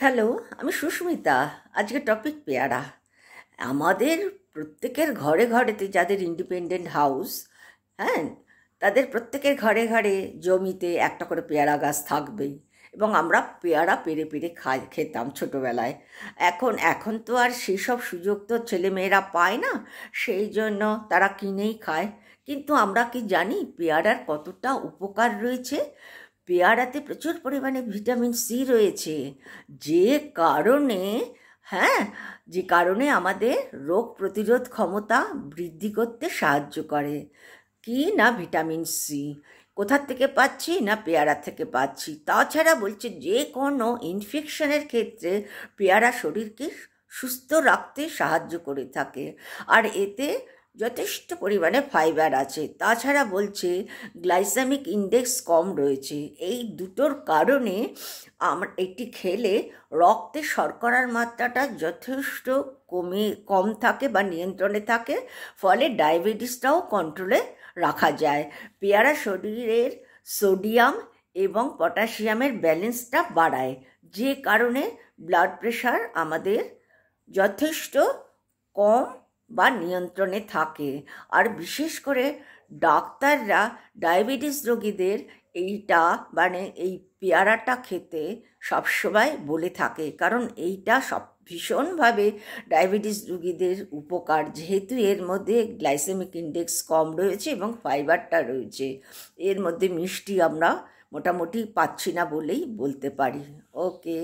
Hello, আমি সুস্মিতা। আজকে topic পেয়ারা। আমাদের প্রত্যেকের ঘরে ঘরেতে যাদের ইন্ডিপেন্ডেন্ট হাউস, হ্যাঁ, তাদের প্রত্যেকের ঘরে ঘরে জমিতে একটা করে পেয়ারা গাছ থাকবেই। এবং আমরা পেয়ারা পেরে পেরে খেতাম ছোটোবেলায়। এখন এখন তো আর সেসব সুযোগ তো ছেলেমেয়েরা পায় না, সেই জন্য তারা কিনেই খায়। কিন্তু আমরা কি জানি পেয়ারার কতটা উপকার রয়েছে? পেয়ারাতে প্রচুর পরিমাণে ভিটামিন সি রয়েছে, যে কারণে হ্যাঁ যে কারণে আমাদের রোগ প্রতিরোধ ক্ষমতা বৃদ্ধি করতে সাহায্য করে। কি না ভিটামিন সি কোথার থেকে পাচ্ছি? না পেয়ারা থেকে পাচ্ছি। তাছাড়া বলছে যে কোনো ইনফেকশনের ক্ষেত্রে পেয়ারা শরীরকে সুস্থ রাখতে সাহায্য করে থাকে। আর এতে যথেষ্ট পরিমাণে ফাইবার আছে। তাছাড়া বলছে গ্লাইসেমিক ইন্ডেক্স কম রয়েছে। এই দুটোর কারণে এটি খেলে রক্তে শর্করার মাত্রাটা যথেষ্ট কম থাকে বা নিয়ন্ত্রণে থাকে, ফলে ডায়াবেটিসটাও কন্ট্রোলে রাখা যায়। পেয়ারা শরীরের সোডিয়াম এবং পটাশিয়ামের ব্যালেন্সটা বাড়ায়, যে কারণে ব্লাড প্রেশার আমাদের যথেষ্ট কম বা নিয়ন্ত্রণে থাকে। আর বিশেষ করে ডাক্তাররা ডায়াবেটিস রোগীদের এইটা এই পেয়ারাটা খেতে সবসময় বলে থাকে, কারণ এইটা ভীষণভাবে ডায়াবেটিস রোগীদের উপকার, যেহেতু এর মধ্যে গ্লাইসেমিক ইন্ডেক্স কম রয়েছে এবং ফাইবারটা রয়েছে। এর মধ্যে মিষ্টি আমরা মোটামুটি পাচ্ছি না বলেই বলতে পারি। ওকে।